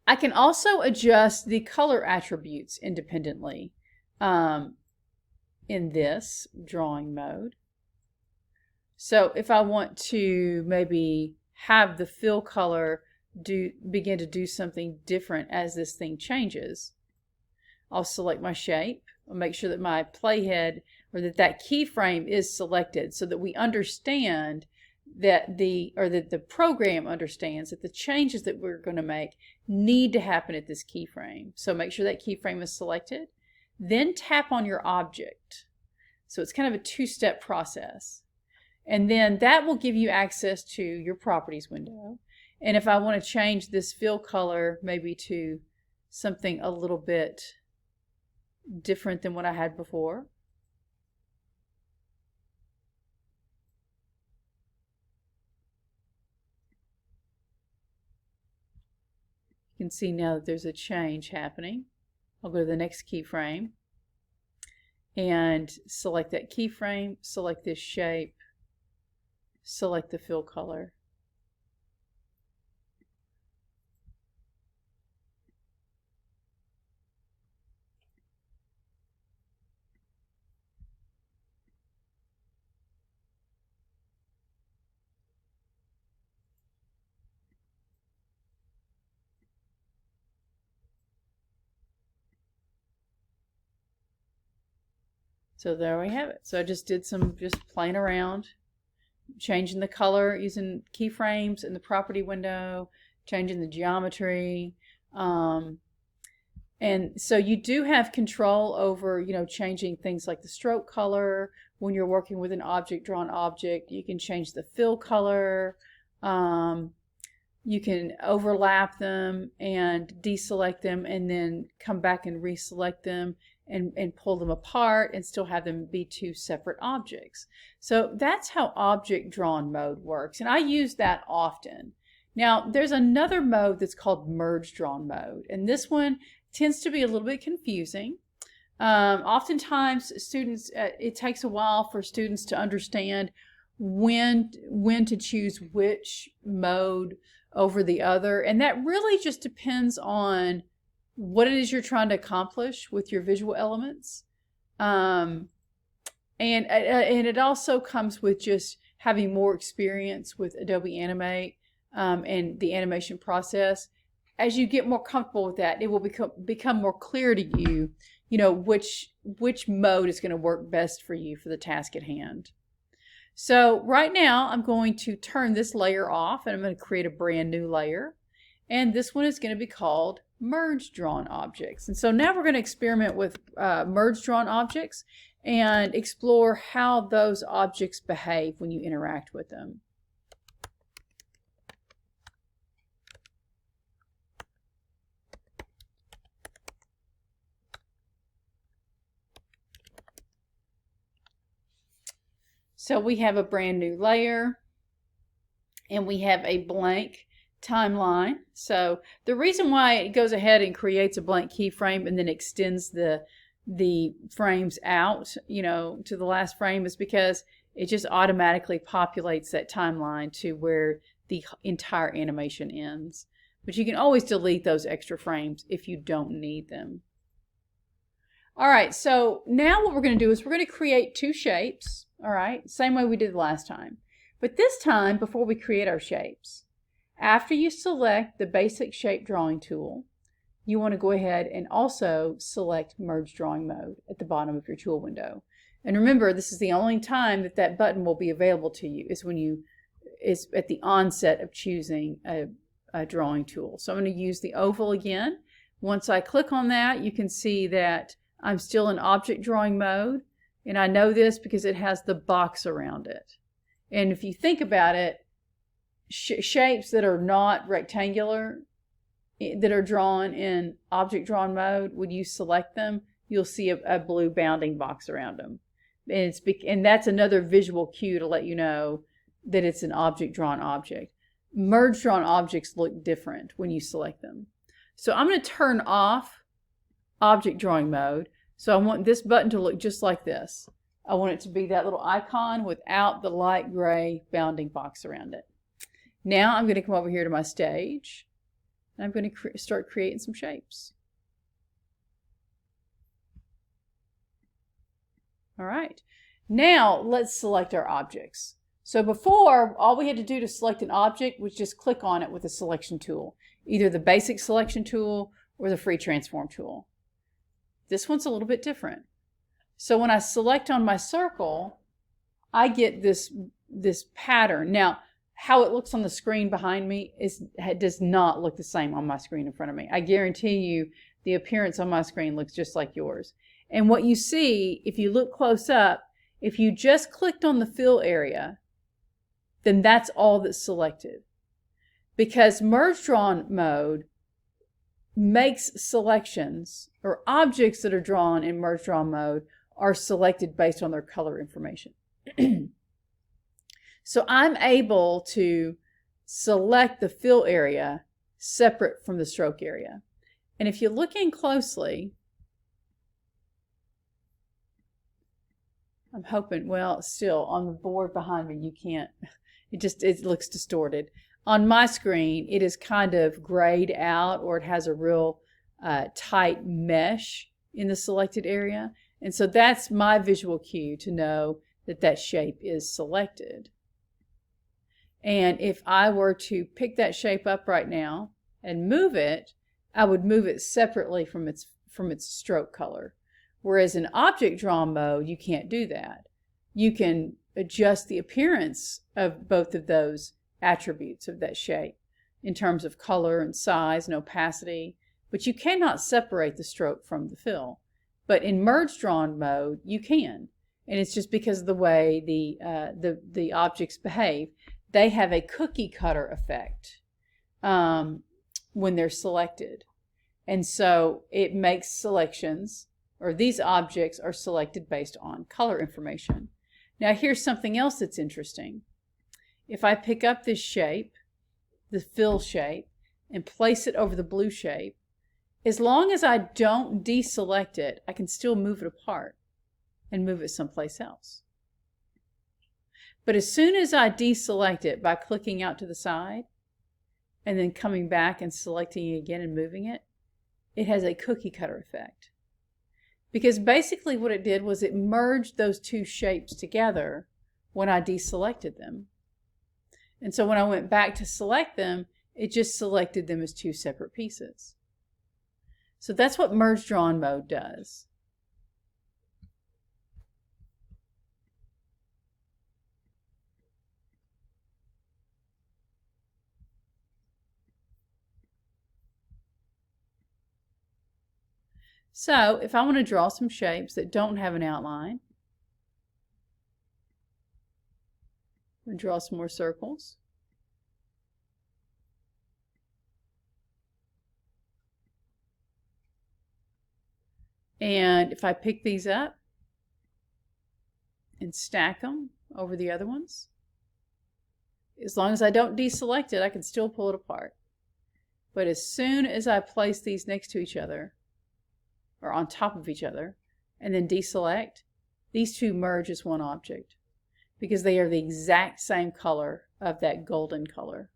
I can also adjust the color attributes independently in this drawing mode. So if I want to maybe have the fill color begin to do something different as this thing changes, I'll select my shape. I'll make sure that my playhead or that keyframe is selected so that we understand that the program understands that the changes that we're going to make need to happen at this keyframe. So make sure that keyframe is selected. Then tap on your object. So it's kind of a two-step process. And then that will give you access to your properties window. And if I want to change this fill color maybe to something a little bit different than what I had before, you can see now that there's a change happening. I'll go to the next keyframe and select that keyframe, select this shape, select the fill color. So there we have it. So I just did some playing around, changing the color using keyframes in the property window, changing the geometry. And so you do have control over, changing things like the stroke color. When you're working with an object drawn object, you can change the fill color. You can overlap them and deselect them and then come back and reselect them and pull them apart and still have them be two separate objects. So that's how object drawn mode works, and I use that often. Now there's another mode that's called merge drawn mode, and this one tends to be a little bit confusing. Oftentimes students, it takes a while for students to understand when to choose which mode over the other, and that really just depends on what it is you're trying to accomplish with your visual elements. And it also comes with just having more experience with Adobe Animate and the animation process. As you get more comfortable with that, it will become more clear to you, which mode is going to work best for you for the task at hand. So right now I'm going to turn this layer off and I'm going to create a brand new layer. And this one is going to be called Merge Drawn Objects. And so now we're going to experiment with Merge Drawn Objects and explore how those objects behave when you interact with them. So we have a brand new layer and we have a blank timeline. So the reason why it goes ahead and creates a blank keyframe and then extends the frames out, to the last frame is because it just automatically populates that timeline to where the entire animation ends. But you can always delete those extra frames if you don't need them. All right, so now what we're going to do is we're going to create two shapes, all right, same way we did last time. But this time, before we create our shapes, after you select the basic shape drawing tool, you want to go ahead and also select Merge Drawing Mode at the bottom of your tool window. And remember, this is the only time that button will be available to you is at the onset of choosing a drawing tool. So I'm going to use the oval again. Once I click on that, you can see that I'm still in object drawing mode. And I know this because it has the box around it. And if you think about it, shapes that are not rectangular, that are drawn in object drawn mode, when you select them, you'll see a blue bounding box around them. And that's another visual cue to let you know that it's an object drawn object. Merge drawn objects look different when you select them. So I'm going to turn off object drawing mode. So I want this button to look just like this. I want it to be that little icon without the light gray bounding box around it. Now I'm going to come over here to my stage and I'm going to start creating some shapes. All right, now let's select our objects. So before, all we had to do to select an object was just click on it with a selection tool, either the basic selection tool or the free transform tool. This one's a little bit different. So when I select on my circle, I get this pattern. Now, how it looks on the screen behind me does not look the same on my screen in front of me. I guarantee you the appearance on my screen looks just like yours. And what you see, if you look close up, if you just clicked on the fill area, then that's all that's selected. Because Merge Drawn Mode makes selections, or objects that are drawn in Merge Drawn Mode are selected based on their color information. So I'm able to select the fill area separate from the stroke area. And if you look in closely, I'm hoping, well, still on the board behind me, you can't, it looks distorted. On my screen, it is kind of grayed out, or it has a real tight mesh in the selected area. And so that's my visual cue to know that that shape is selected. And if I were to pick that shape up right now and move it, I would move it separately from its stroke color. Whereas in object drawn mode, you can't do that. You can adjust the appearance of both of those attributes of that shape in terms of color and size and opacity, but you cannot separate the stroke from the fill. But in merge drawn mode, you can. And it's just because of the way the objects behave. They have a cookie cutter effect when they're selected. And so it makes selections, or these objects are selected based on color information. Now here's something else that's interesting. If I pick up this shape, the fill shape, and place it over the blue shape, As long as I don't deselect it, I can still move it apart and move it someplace else. But as soon as I deselect it by clicking out to the side and then coming back and selecting it again and moving it, it has a cookie cutter effect. Because basically what it did was it merged those two shapes together when I deselected them. And so when I went back to select them, it just selected them as two separate pieces. So that's what merge drawn mode does. So if I want to draw some shapes that don't have an outline, I'm going to draw some more circles. And if I pick these up and stack them over the other ones, as long as I don't deselect it, I can still pull it apart. But as soon as I place these next to each other, or on top of each other, and then deselect, these two merge as one object because they are the exact same color of that golden color.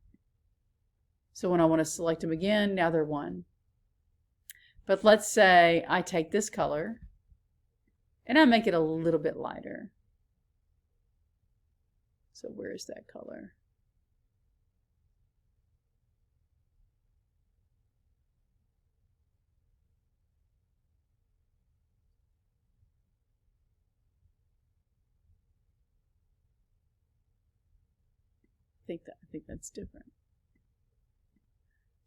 So when I want to select them again, now they're one. But let's say I take this color and I make it a little bit lighter. So where's that color? I think that's different.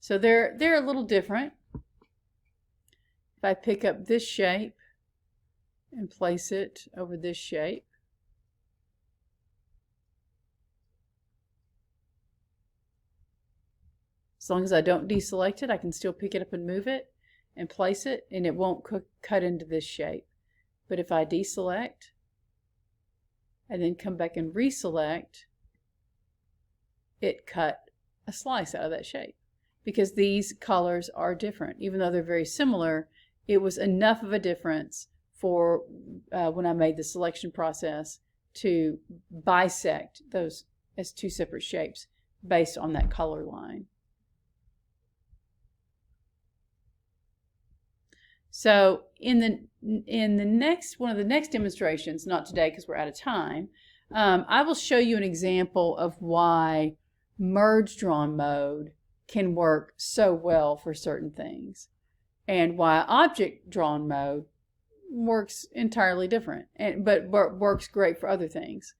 So they're a little different. If I pick up this shape and place it over this shape, as long as I don't deselect it, I can still pick it up and move it and place it, and it won't cut into this shape. But if I deselect and then come back and reselect, it cut a slice out of that shape because these colors are different. Even though they're very similar, it was enough of a difference for when I made the selection process to bisect those as two separate shapes based on that color line. So in the next one of the next demonstrations, not today because we're out of time, I will show you an example of why merge drawn mode can work so well for certain things and why object drawn mode works entirely different, but works great for other things.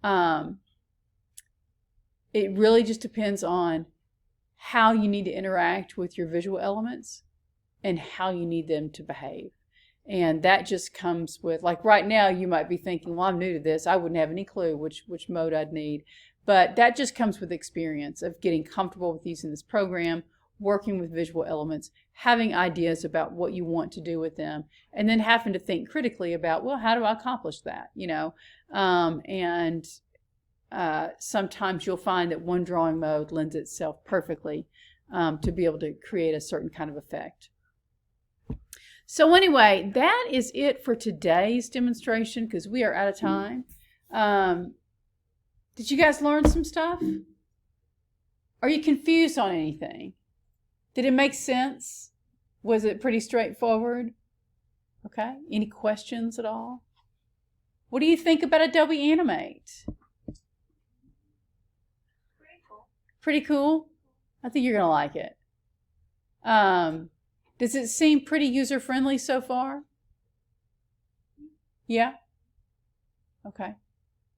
It really just depends on how you need to interact with your visual elements and how you need them to behave. And that just comes with, like right now you might be thinking, well, I'm new to this, I wouldn't have any clue which mode I'd need. But that just comes with experience of getting comfortable with using this program, working with visual elements, having ideas about what you want to do with them, and then having to think critically about, well, how do I accomplish that? Sometimes you'll find that one drawing mode lends itself perfectly to be able to create a certain kind of effect. So anyway, that is it for today's demonstration because we are out of time. Did you guys learn some stuff? Are you confused on anything? Did it make sense? Was it pretty straightforward? Okay. Any questions at all? What do you think about Adobe Animate? Pretty cool. Pretty cool? I think you're going to like it. Does it seem pretty user-friendly so far? Yeah? Okay.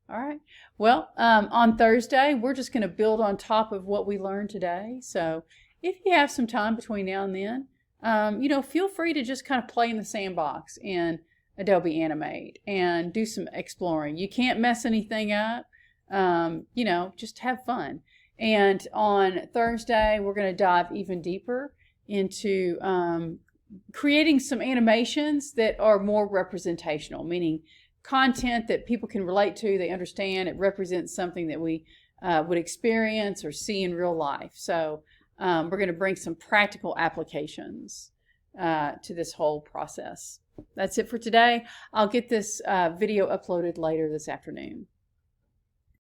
All right. Well, on Thursday, we're just going to build on top of what we learned today. So if you have some time between now and then, feel free to just kind of play in the sandbox in Adobe Animate and do some exploring. You can't mess anything up. Just have fun. And on Thursday, we're going to dive even deeper into creating some animations that are more representational, meaning content that people can relate to, they understand, it represents something that we would experience or see in real life. So we're going to bring some practical applications to this whole process. That's it for today. I'll get this video uploaded later this afternoon.